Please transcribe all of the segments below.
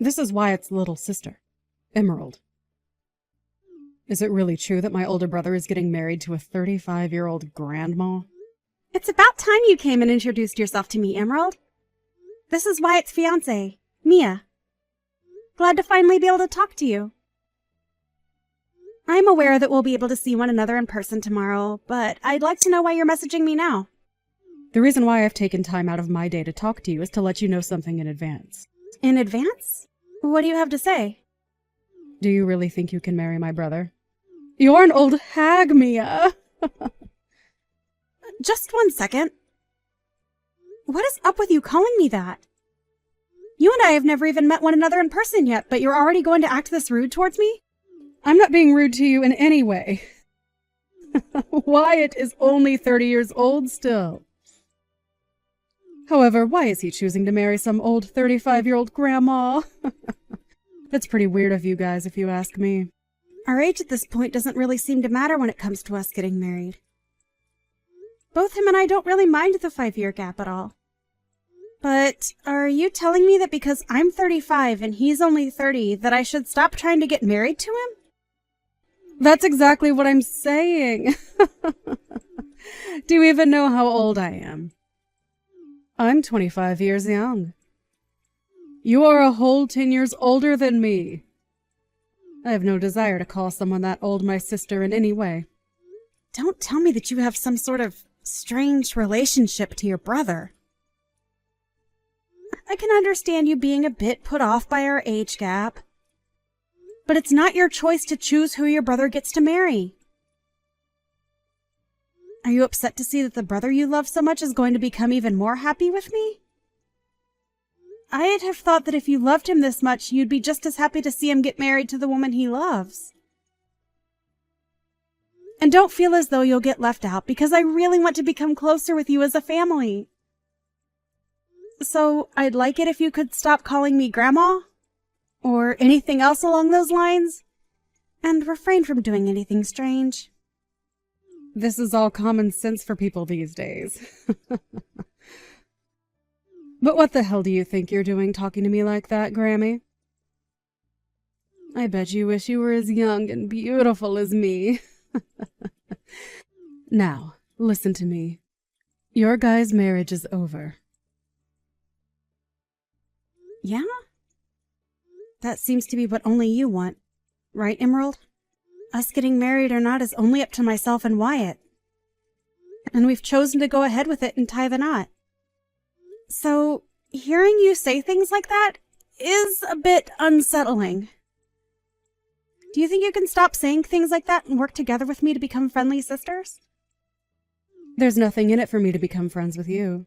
This is Wyatt's little sister, Emerald. Is it really true that my older brother is getting married to a 35-year-old grandma? It's about time you came and introduced yourself to me, Emerald. This is Wyatt's fiancé, Mia. Glad to finally be able to talk to you. I'm aware that we'll be able to see one another in person tomorrow, but I'd like to know why you're messaging me now. The reason why I've taken time out of my day to talk to you is to let you know something in advance. In advance? What do you have to say? Do you really think you can marry my brother? You're an old hag, Mia! Just 1 second. What is up with you calling me that? You and I have never even met one another in person yet, but you're already going to act this rude towards me? I'm not being rude to you in any way. Wyatt is only 30 years old still. However, why is he choosing to marry some old 35-year-old grandma? That's pretty weird of you guys, if you ask me. Our age at this point doesn't really seem to matter when it comes to us getting married. Both him and I don't really mind the 5-year gap at all. But are you telling me that because I'm 35 and he's only 30, that I should stop trying to get married to him? That's exactly what I'm saying. Do you even know how old I am? I'm 25 years young. You are a whole 10 years older than me. I have no desire to call someone that old my sister in any way. Don't tell me that you have some sort of strange relationship to your brother. I can understand you being a bit put off by our age gap, but it's not your choice to choose who your brother gets to marry. Are you upset to see that the brother you love so much is going to become even more happy with me? I'd have thought that if you loved him this much, you'd be just as happy to see him get married to the woman he loves. And don't feel as though you'll get left out, because I really want to become closer with you as a family. So I'd like it if you could stop calling me Grandma, or anything else along those lines, and refrain from doing anything strange. This is all common sense for people these days. But what the hell do you think you're doing talking to me like that, Grammy? I bet you wish you were as young and beautiful as me. Now, listen to me. Your guy's marriage is over. Yeah? That seems to be what only you want, right, Emerald? Us getting married or not is only up to myself and Wyatt. And we've chosen to go ahead with it and tie the knot. So, hearing you say things like that is a bit unsettling. Do you think you can stop saying things like that and work together with me to become friendly sisters? There's nothing in it for me to become friends with you.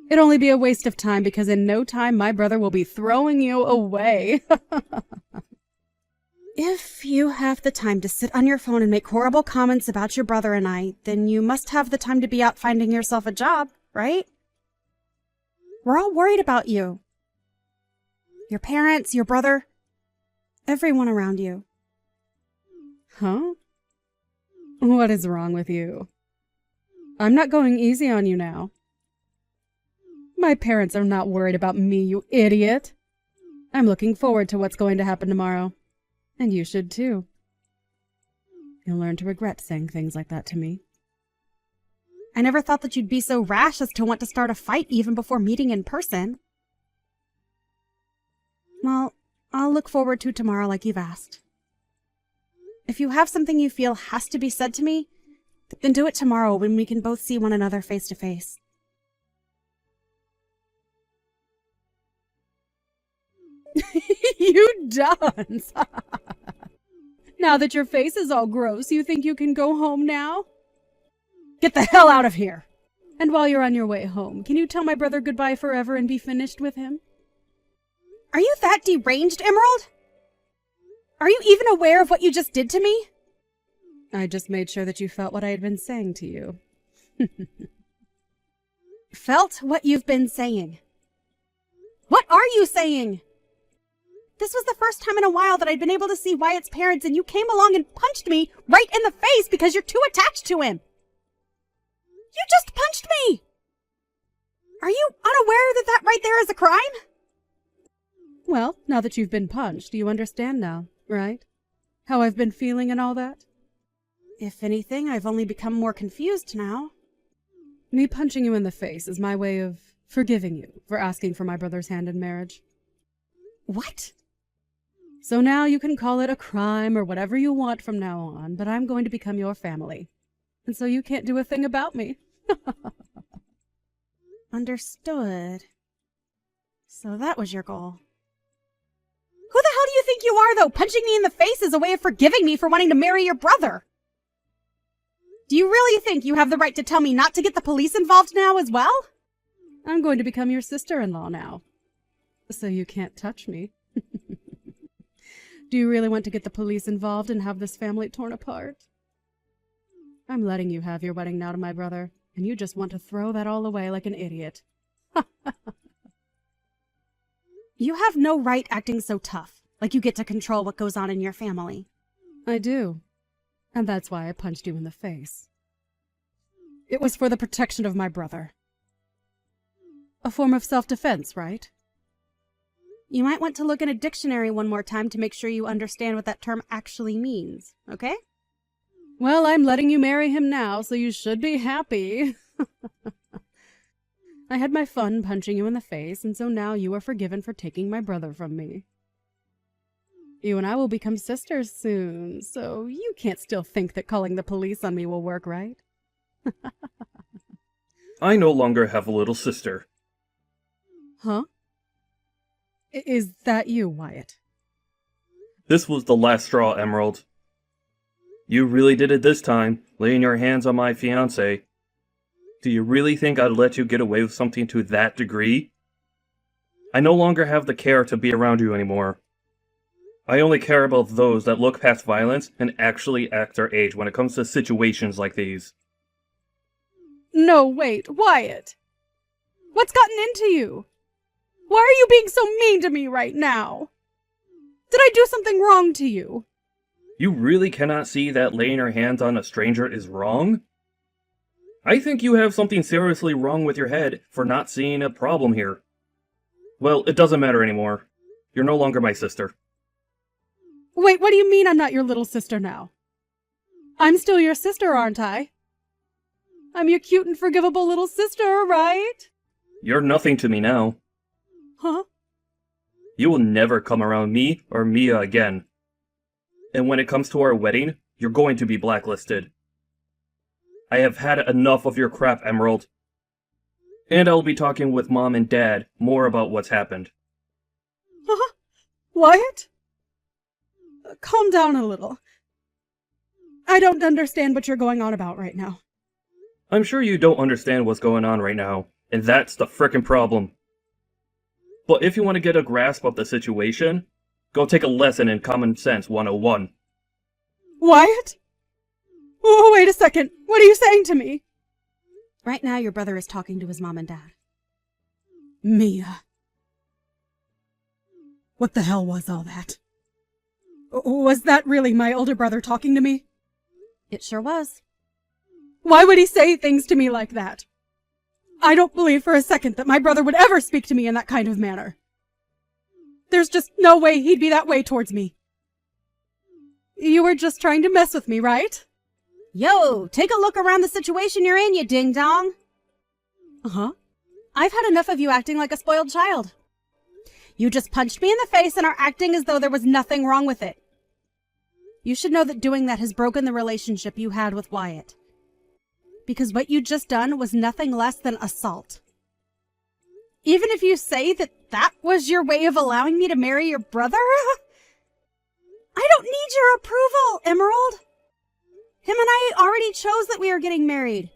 It'd only be a waste of time because in no time my brother will be throwing you away. If you have the time to sit on your phone and make horrible comments about your brother and I, then you must have the time to be out finding yourself a job, right? We're all worried about you. Your parents, your brother, everyone around you. Huh? What is wrong with you? I'm not going easy on you now. My parents are not worried about me, you idiot. I'm looking forward to what's going to happen tomorrow. And you should too. You'll learn to regret saying things like that to me. I never thought that you'd be so rash as to want to start a fight even before meeting in person. Well, I'll look forward to tomorrow like you've asked. If you have something you feel has to be said to me, then do it tomorrow when we can both see one another face to face. You dunce! Now that your face is all gross, you think you can go home now? Get the hell out of here! And while you're on your way home, can you tell my brother goodbye forever and be finished with him? Are you that deranged, Emerald? Are you even aware of what you just did to me? I just made sure that you felt what I had been saying to you. Felt what you've been saying? What are you saying? This was the first time in a while that I'd been able to see Wyatt's parents, and you came along and punched me right in the face because you're too attached to him. You just punched me! Are you unaware that that right there is a crime? Well, now that you've been punched, you understand now, right? How I've been feeling and all that? If anything, I've only become more confused now. Me punching you in the face is my way of forgiving you for asking for my brother's hand in marriage. What? So now you can call it a crime or whatever you want from now on, but I'm going to become your family. And so you can't do a thing about me. Understood. So that was your goal. Who the hell do you think you are, though? Punching me in the face is a way of forgiving me for wanting to marry your brother. Do you really think you have the right to tell me not to get the police involved now as well? I'm going to become your sister-in-law now. So you can't touch me. Do you really want to get the police involved and have this family torn apart? I'm letting you have your wedding now to my brother, and you just want to throw that all away like an idiot. You have no right acting so tough, like you get to control what goes on in your family. I do. And that's why I punched you in the face. It was for the protection of my brother. A form of self-defense, right? You might want to look in a dictionary one more time to make sure you understand what that term actually means, okay? Well, I'm letting you marry him now, so you should be happy. I had my fun punching you in the face, and so now you are forgiven for taking my brother from me. You and I will become sisters soon, so you can't still think that calling the police on me will work, right? I no longer have a little sister. Huh? Is that you, Wyatt? This was the last straw, Emerald. You really did it this time, laying your hands on my fiancé. Do you really think I'd let you get away with something to that degree? I no longer have the care to be around you anymore. I only care about those that look past violence and actually act their age when it comes to situations like these. No, wait, Wyatt! What's gotten into you? Why are you being so mean to me right now? Did I do something wrong to you? You really cannot see that laying your hands on a stranger is wrong? I think you have something seriously wrong with your head for not seeing a problem here. Well, it doesn't matter anymore. You're no longer my sister. Wait, what do you mean I'm not your little sister now? I'm still your sister, aren't I? I'm your cute and forgivable little sister, right? You're nothing to me now. Huh? You will never come around me or Mia again. And when it comes to our wedding, you're going to be blacklisted. I have had enough of your crap, Emerald. And I'll be talking with Mom and Dad more about what's happened. Huh? Wyatt? Calm down a little. I don't understand what you're going on about right now. I'm sure you don't understand what's going on right now, and that's the frickin' problem. But if you want to get a grasp of the situation, go take a lesson in Common Sense 101. Wyatt? Oh, wait a second. What are you saying to me? Right now, your brother is talking to his mom and dad. Mia. What the hell was all that? Was that really my older brother talking to me? It sure was. Why would he say things to me like that? I don't believe for a second that my brother would ever speak to me in that kind of manner. There's just no way he'd be that way towards me. You were just trying to mess with me, right? Yo, take a look around the situation you're in, you ding-dong. Uh-huh. I've had enough of you acting like a spoiled child. You just punched me in the face and are acting as though there was nothing wrong with it. You should know that doing that has broken the relationship you had with Wyatt. Because what you just done was nothing less than assault. Even if you say that that was your way of allowing me to marry your brother, I don't need your approval, Emerald. Him and I already chose that we are getting married.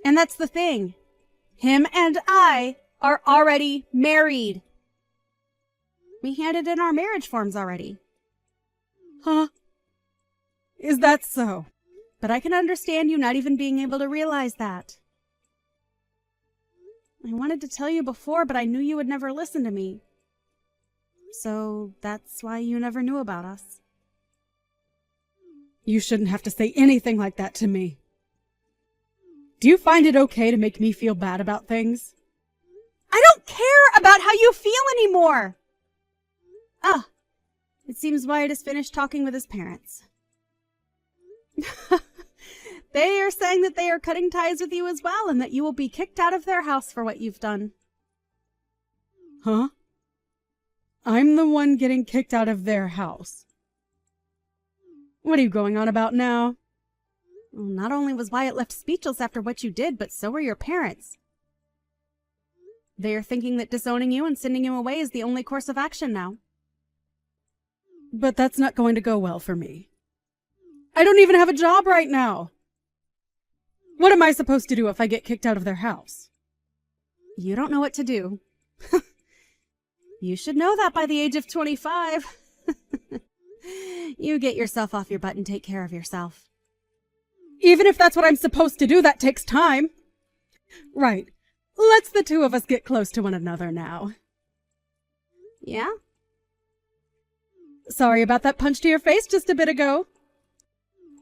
And that's the thing. Him and I are already married. We handed in our marriage forms already. Huh? Is that so? But I can understand you not even being able to realize that. I wanted to tell you before, but I knew you would never listen to me. So that's why you never knew about us. You shouldn't have to say anything like that to me. Do you find it okay to make me feel bad about things? I don't care about how you feel anymore. Ah, it seems Wyatt has finished talking with his parents. They are saying that they are cutting ties with you as well, and that you will be kicked out of their house for what you've done. Huh? I'm the one getting kicked out of their house. What are you going on about now? Well, not only was Wyatt left speechless after what you did, but so were your parents. They are thinking that disowning you and sending you away is the only course of action now. But that's not going to go well for me. I don't even have a job right now. What am I supposed to do if I get kicked out of their house? You don't know what to do. You should know that by the age of 25. You get yourself off your butt and take care of yourself. Even if that's what I'm supposed to do, that takes time. Right. Let's the two of us get close to one another now. Yeah? Sorry about that punch to your face just a bit ago.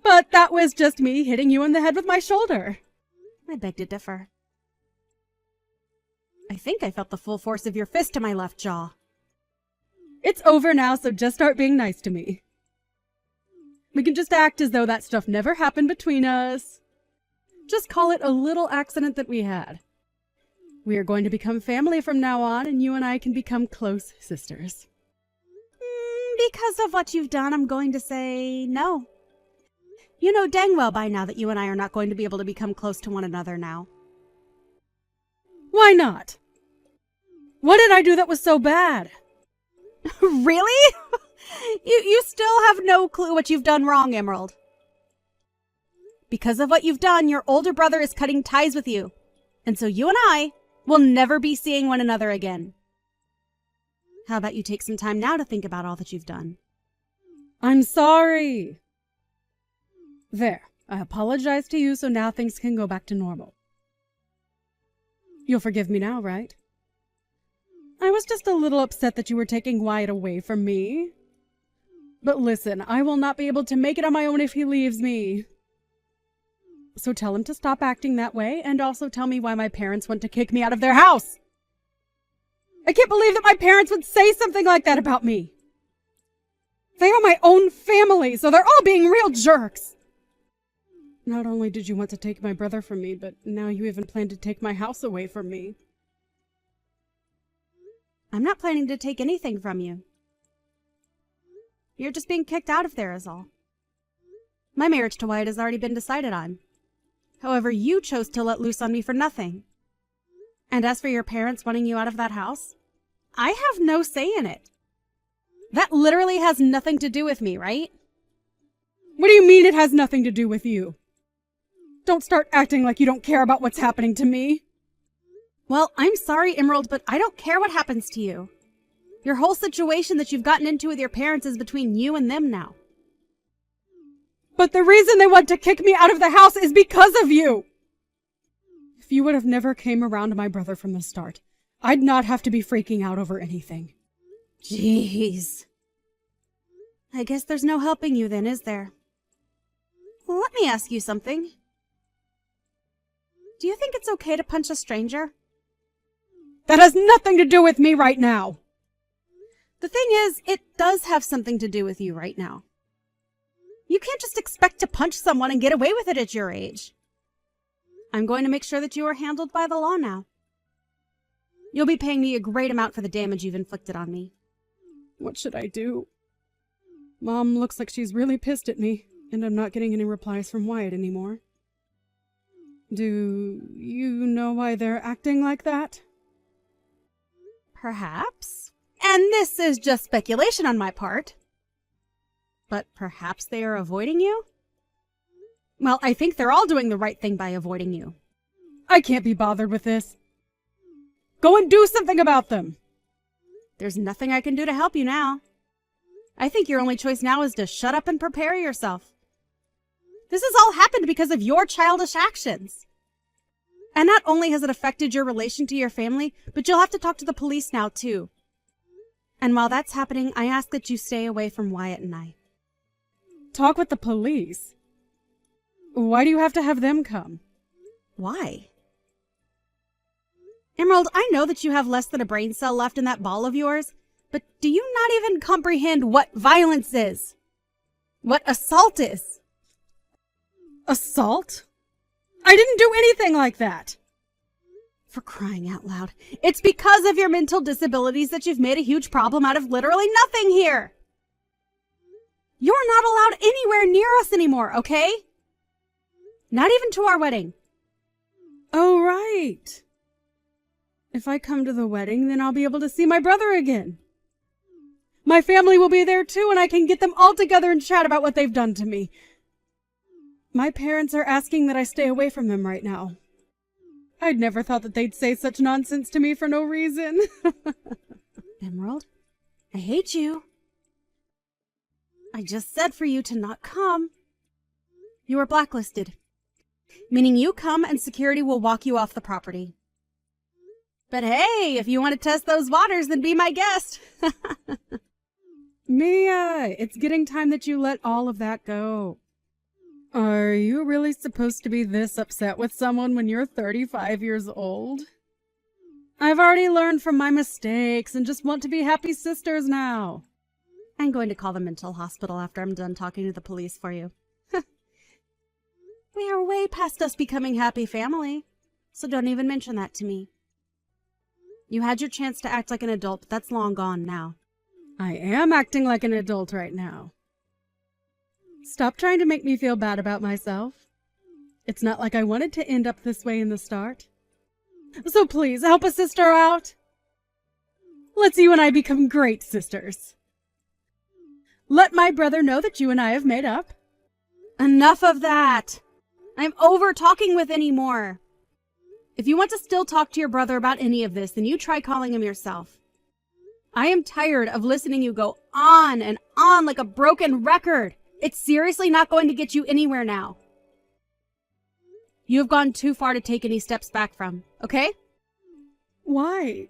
But that was just me hitting you in the head with my shoulder. I beg to differ. I think I felt the full force of your fist to my left jaw. It's over now, so just start being nice to me. We can just act as though that stuff never happened between us. Just call it a little accident that we had. We are going to become family from now on, and you and I can become close sisters. Because of what you've done, I'm going to say no. You know dang well by now that you and I are not going to be able to become close to one another now. Why not? What did I do that was so bad? Really? You still have no clue what you've done wrong, Emerald. Because of what you've done, your older brother is cutting ties with you. And so you and I will never be seeing one another again. How about you take some time now to think about all that you've done? I'm sorry. There, I apologize to you, so now things can go back to normal. You'll forgive me now, right? I was just a little upset that you were taking Wyatt away from me. But listen, I will not be able to make it on my own if he leaves me. So tell him to stop acting that way, and also tell me why my parents want to kick me out of their house. I can't believe that my parents would say something like that about me. They are my own family, so they're all being real jerks. Not only did you want to take my brother from me, but now you even plan to take my house away from me. I'm not planning to take anything from you. You're just being kicked out of there is all. My marriage to Wyatt has already been decided on. However, you chose to let loose on me for nothing. And as for your parents wanting you out of that house, I have no say in it. That literally has nothing to do with me, right? What do you mean it has nothing to do with you? Don't start acting like you don't care about what's happening to me. Well, I'm sorry, Emerald, but I don't care what happens to you. Your whole situation that you've gotten into with your parents is between you and them now. But the reason they want to kick me out of the house is because of you! If you would have never came around my brother from the start, I'd not have to be freaking out over anything. Jeez. I guess there's no helping you then, is there? Well, let me ask you something. Do you think it's okay to punch a stranger? That has nothing to do with me right now! The thing is, it does have something to do with you right now. You can't just expect to punch someone and get away with it at your age. I'm going to make sure that you are handled by the law now. You'll be paying me a great amount for the damage you've inflicted on me. What should I do? Mom looks like she's really pissed at me, and I'm not getting any replies from Wyatt anymore. Do you know why they're acting like that? Perhaps. And this is just speculation on my part. But perhaps they are avoiding you? Well, I think they're all doing the right thing by avoiding you. I can't be bothered with this. Go and do something about them. There's nothing I can do to help you now. I think your only choice now is to shut up and prepare yourself. This has all happened because of your childish actions. And not only has it affected your relation to your family, but you'll have to talk to the police now, too. And while that's happening, I ask that you stay away from Wyatt and I. Talk with the police? Why do you have to have them come? Why? Emerald, I know that you have less than a brain cell left in that ball of yours, But do you not even comprehend what violence is? What assault is? Assault? I didn't do anything like that. For crying out loud. It's because of your mental disabilities that you've made a huge problem out of literally nothing here. You're not allowed anywhere near us anymore, okay? Not even to our wedding. Oh, right. If I come to the wedding, then I'll be able to see my brother again. My family will be there too, and I can get them all together and chat about what they've done to me. My parents are asking that I stay away from them right now. I'd never thought that they'd say such nonsense to me for no reason. Emerald, I hate you. I just said for you to not come. You are blacklisted, meaning you come and security will walk you off the property. But hey, if you want to test those waters, then be my guest. Mia, it's getting time that you let all of that go. Are you really supposed to be this upset with someone when you're 35 years old? I've already learned from my mistakes and just want to be happy sisters now. I'm going to call the mental hospital after I'm done talking to the police for you. We are way past us becoming happy family, so don't even mention that to me. You had your chance to act like an adult, but that's long gone now. I am acting like an adult right now. Stop trying to make me feel bad about myself. It's not like I wanted to end up this way in the start. So please, help a sister out. Let's you and I become great sisters. Let my brother know that you and I have made up. Enough of that. I'm over talking with anymore. If you want to still talk to your brother about any of this, then you try calling him yourself. I am tired of listening you go on and on like a broken record. It's seriously not going to get you anywhere now. You have gone too far to take any steps back from, okay? Why?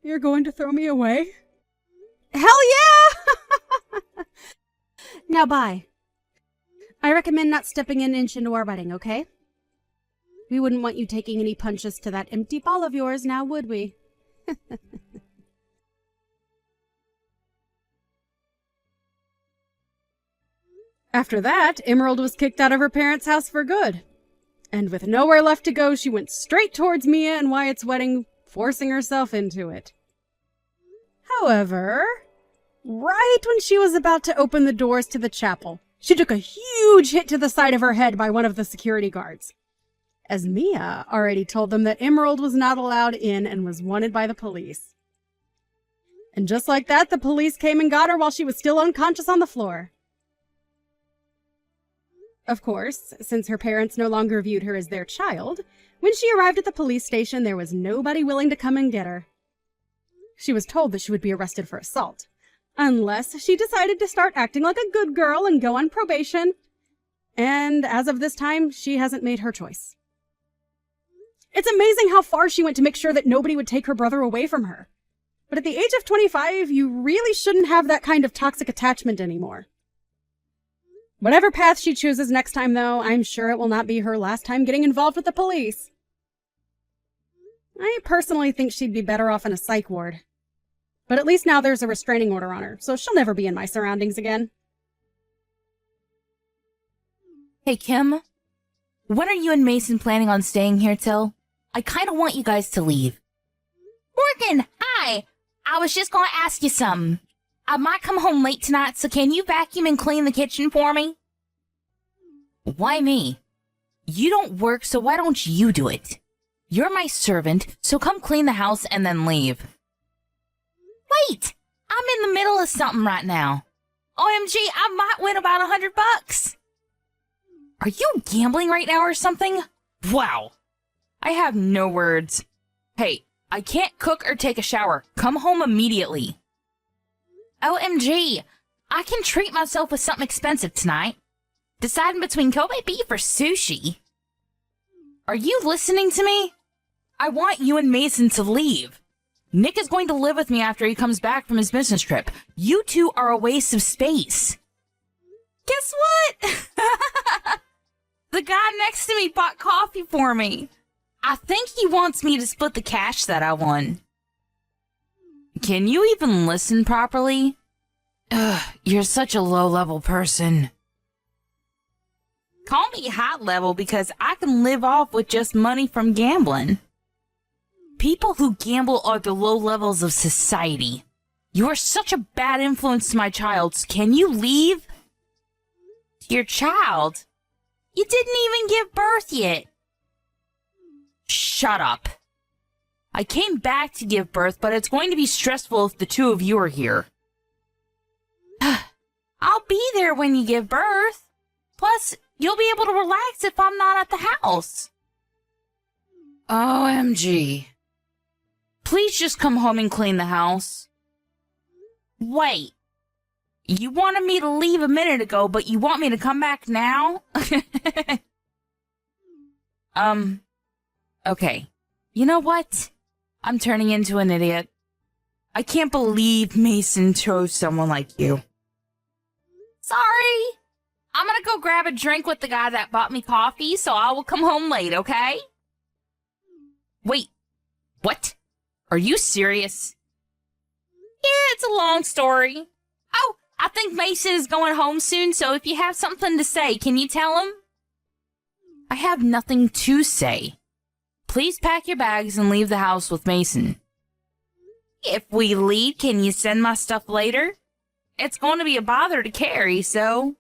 You're going to throw me away? Hell yeah! Now bye. I recommend not stepping an inch into our wedding, okay? We wouldn't want you taking any punches to that empty ball of yours now, would we? After that, Emerald was kicked out of her parents' house for good. And with nowhere left to go, she went straight towards Mia and Wyatt's wedding, forcing herself into it. However, right when she was about to open the doors to the chapel, she took a huge hit to the side of her head by one of the security guards, as Mia already told them that Emerald was not allowed in and was wanted by the police. And just like that, the police came and got her while she was still unconscious on the floor. Of course, since her parents no longer viewed her as their child, when she arrived at the police station, there was nobody willing to come and get her. She was told that she would be arrested for assault, unless she decided to start acting like a good girl and go on probation. And as of this time, she hasn't made her choice. It's amazing how far she went to make sure that nobody would take her brother away from her. But at the age of 25, you really shouldn't have that kind of toxic attachment anymore. Whatever path she chooses next time, though, I'm sure it will not be her last time getting involved with the police. I personally think she'd be better off in a psych ward. But at least now there's a restraining order on her, so she'll never be in my surroundings again. Hey, Kim. When are you and Mason planning on staying here till? I kind of want you guys to leave. Morgan, hi! I was just gonna ask you something. I might come home late tonight, so can you vacuum and clean the kitchen for me? Why me? You don't work, so why don't you do it? You're my servant, so come clean the house and then leave. Wait! I'm in the middle of something right now. OMG, I might win about $100. Are you gambling right now or something? Wow. I have no words. Hey, I can't cook or take a shower. Come home immediately. OMG, I can treat myself with something expensive tonight. Deciding between Kobe beef or sushi. Are you listening to me? I want you and Mason to leave. Nick is going to live with me after he comes back from his business trip. You two are a waste of space. Guess what? The guy next to me bought coffee for me. I think he wants me to split the cash that I won. Can you even listen properly? Ugh, you're such a low-level person. Call me high-level because I can live off with just money from gambling. People who gamble are the low levels of society. You are such a bad influence to my child. Can you leave? Your child? You didn't even give birth yet. Shut up. I came back to give birth, but it's going to be stressful if the two of you are here. I'll be there when you give birth. Plus, you'll be able to relax if I'm not at the house. OMG. Please just come home and clean the house. Wait. You wanted me to leave a minute ago, but you want me to come back now? Okay. You know what? I'm turning into an idiot. I can't believe Mason chose someone like you. Sorry. I'm gonna go grab a drink with the guy that bought me coffee, so I will come home late, okay? Wait. What? Are you serious? Yeah, it's a long story. Oh, I think Mason is going home soon, so if you have something to say, can you tell him? I have nothing to say. Please pack your bags and leave the house with Mason. If we leave, can you send my stuff later? It's going to be a bother to carry, so...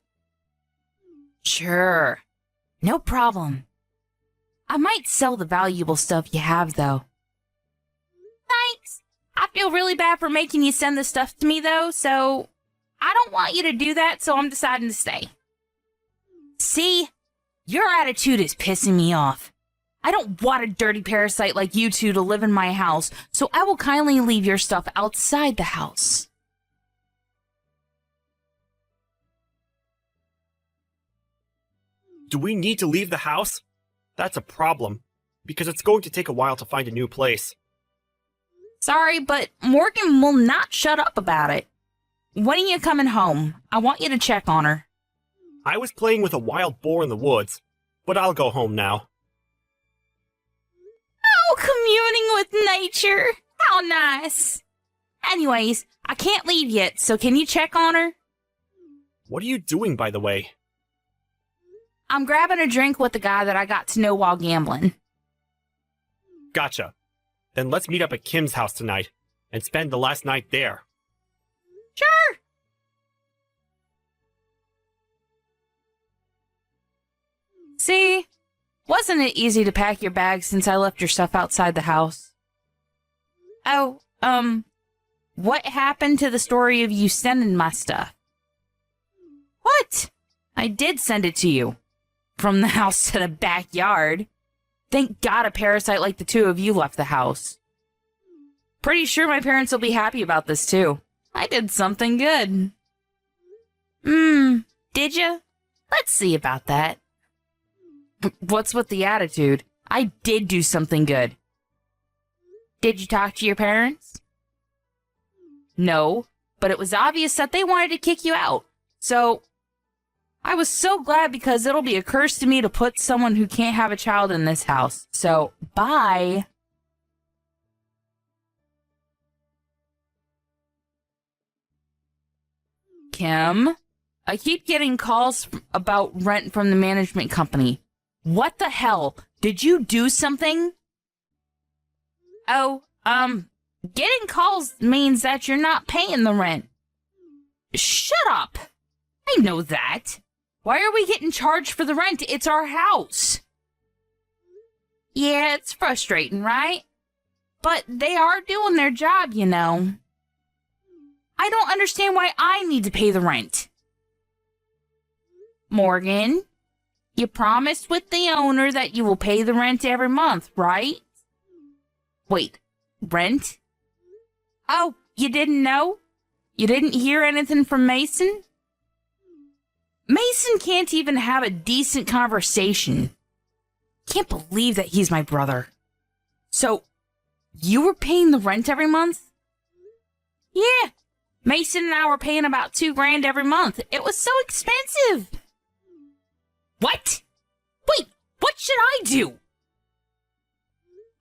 Sure. No problem. I might sell the valuable stuff you have, though. Thanks. I feel really bad for making you send the stuff to me, though, so... I don't want you to do that, so I'm deciding to stay. See? Your attitude is pissing me off. I don't want a dirty parasite like you two to live in my house, so I will kindly leave your stuff outside the house. Do we need to leave the house? That's a problem, because it's going to take a while to find a new place. Sorry, but Morgan will not shut up about it. When are you coming home? I want you to check on her. I was playing with a wild boar in the woods, but I'll go home now. Oh, communing with nature. How nice. Anyways, I can't leave yet, so can you check on her? What are you doing, by the way? I'm grabbing a drink with the guy that I got to know while gambling. Gotcha. Then let's meet up at Kim's house tonight and spend the last night there. Sure. See? Wasn't it easy to pack your bags since I left your stuff outside the house? Oh, what happened to the story of you sending my stuff? What? I did send it to you. From the house to the backyard. Thank God a parasite like the two of you left the house. Pretty sure my parents will be happy about this too. I did something good. Did ya? Let's see about that. What's with the attitude? I did do something good. Did you talk to your parents? No, but it was obvious that they wanted to kick you out. So, I was so glad because it'll be a curse to me to put someone who can't have a child in this house. So, bye. Kim, I keep getting calls about rent from the management company. What the hell? Did you do something? Oh, getting calls means that you're not paying the rent. Shut up. I know that. Why are we getting charged for the rent? It's our house. Yeah, it's frustrating, right? But they are doing their job, you know. I don't understand why I need to pay the rent. Morgan, you promised with the owner that you will pay the rent every month, right? Wait, rent? Oh, you didn't know? You didn't hear anything from Mason? Mason can't even have a decent conversation. Can't believe that he's my brother. So, you were paying the rent every month? Yeah, Mason and I were paying about $2,000 every month. It was so expensive. What? Wait, what should I do?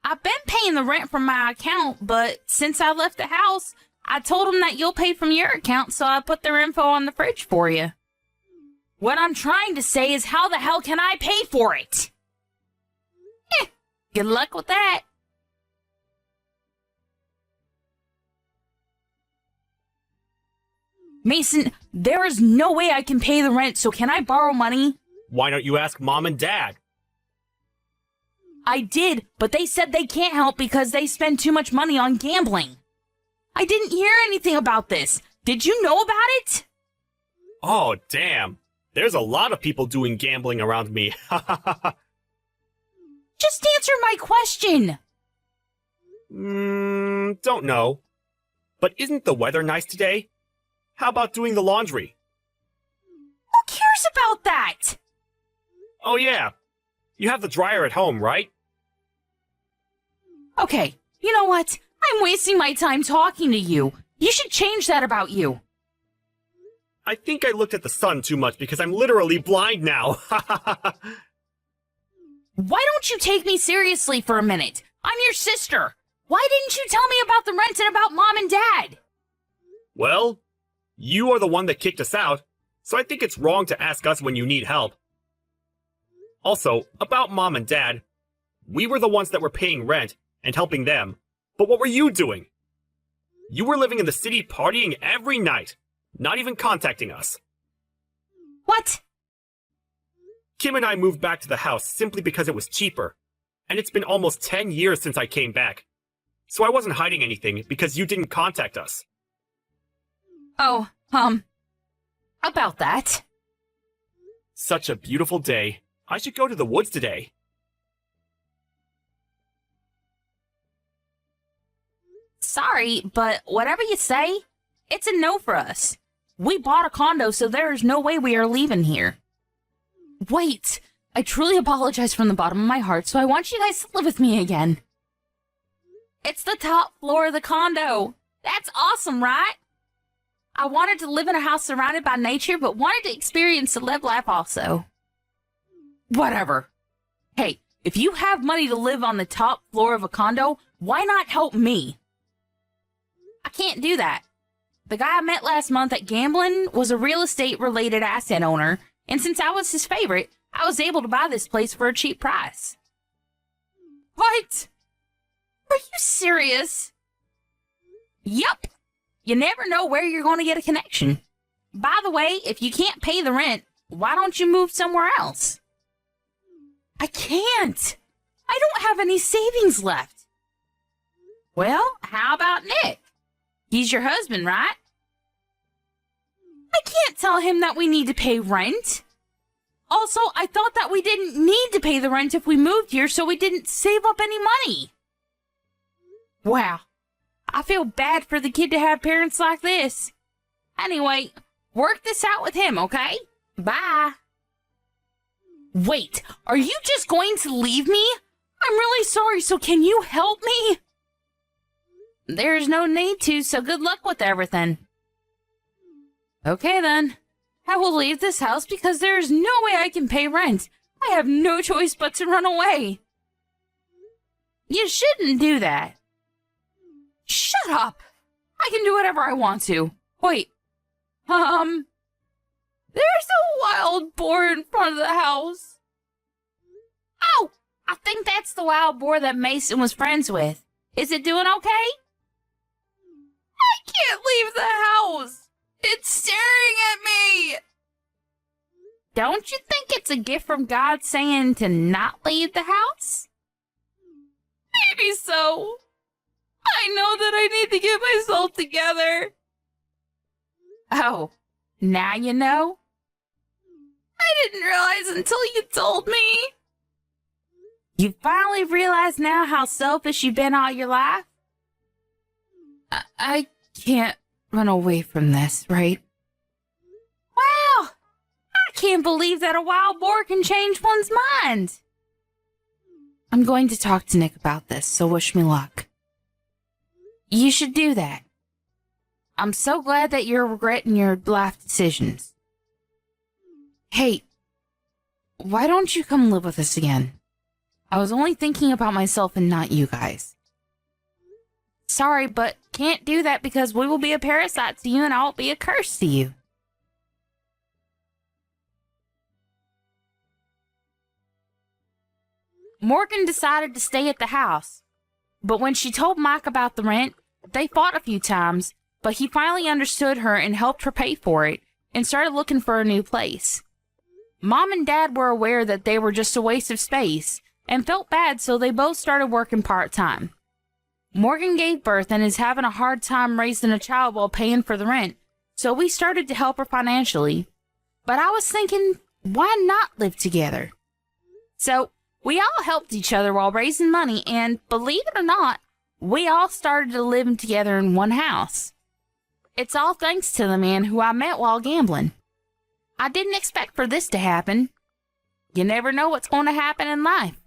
I've been paying the rent from my account, but since I left the house, I told them that you'll pay from your account, so I put their info on the fridge for you. What I'm trying to say is, how the hell can I pay for it? Good luck with that. Mason, there is no way I can pay the rent, so can I borrow money? Why don't you ask Mom and Dad? I did, but they said they can't help because they spend too much money on gambling. I didn't hear anything about this. Did you know about it? Oh, damn. There's a lot of people doing gambling around me. Just answer my question. Don't know. But isn't the weather nice today? How about doing the laundry? Who cares about that? Oh, yeah. You have the dryer at home, right? Okay, you know what? I'm wasting my time talking to you. You should change that about you. I think I looked at the sun too much because I'm literally blind now. Why don't you take me seriously for a minute? I'm your sister. Why didn't you tell me about the rent and about Mom and Dad? Well, you are the one that kicked us out, so I think it's wrong to ask us when you need help. Also, about Mom and Dad, we were the ones that were paying rent and helping them, but what were you doing? You were living in the city partying every night, not even contacting us. What? Kim and I moved back to the house simply because it was cheaper, and it's been almost 10 years since I came back. So I wasn't hiding anything because you didn't contact us. Oh, about that. Such a beautiful day. I should go to the woods today. Sorry, but whatever you say, it's a no for us. We bought a condo, so there is no way we are leaving here. Wait, I truly apologize from the bottom of my heart, so I want you guys to live with me again. It's the top floor of the condo. That's awesome, right? I wanted to live in a house surrounded by nature, but wanted to experience the live life also. Whatever. Hey, if you have money to live on the top floor of a condo, why not help me? I can't do that. The guy I met last month at gambling was a real estate related asset owner, and since I was his favorite, I was able to buy this place for a cheap price. What? Are you serious? Yup. You never know where you're going to get a connection. By the way, if you can't pay the rent, why don't you move somewhere else? I can't. I don't have any savings left. Well, how about Nick? He's your husband, right? I can't tell him that we need to pay rent. Also, I thought that we didn't need to pay the rent if we moved here, so we didn't save up any money. Wow. I feel bad for the kid to have parents like this. Anyway, work this out with him, okay? Bye. Wait, are you just going to leave me? I'm really sorry, so can you help me? There's no need to, so good luck with everything. Okay then. I will leave this house because there is no way I can pay rent. I have no choice but to run away. You shouldn't do that. Shut up! I can do whatever I want to. Wait. There's a wild boar in front of the house. Oh! I think that's the wild boar that Mason was friends with. Is it doing okay? I can't leave the house! It's staring at me! Don't you think it's a gift from God saying to not leave the house? Maybe so. I know that I need to get myself together. Oh, now you know? I didn't realize until you told me. You finally realize now how selfish you've been all your life? I can't run away from this, right? Wow! I can't believe that a wild boar can change one's mind. I'm going to talk to Nick about this, so wish me luck. You should do that. I'm so glad that you're regretting your life decisions. Hey, why don't you come live with us again? I was only thinking about myself and not you guys. Sorry, but can't do that because we will be a parasite to you and I'll be a curse to you. Morgan decided to stay at the house, but when she told Mike about the rent, they fought a few times, but he finally understood her and helped her pay for it and started looking for a new place. Mom and Dad were aware that they were just a waste of space and felt bad, so they both started working part-time. Morgan gave birth and is having a hard time raising a child while paying for the rent, so we started to help her financially. But I was thinking, why not live together? So we all helped each other while raising money, and believe it or not, we all started to live together in one house. It's all thanks to the man who I met while gambling. I didn't expect for this to happen. You never know what's going to happen in life.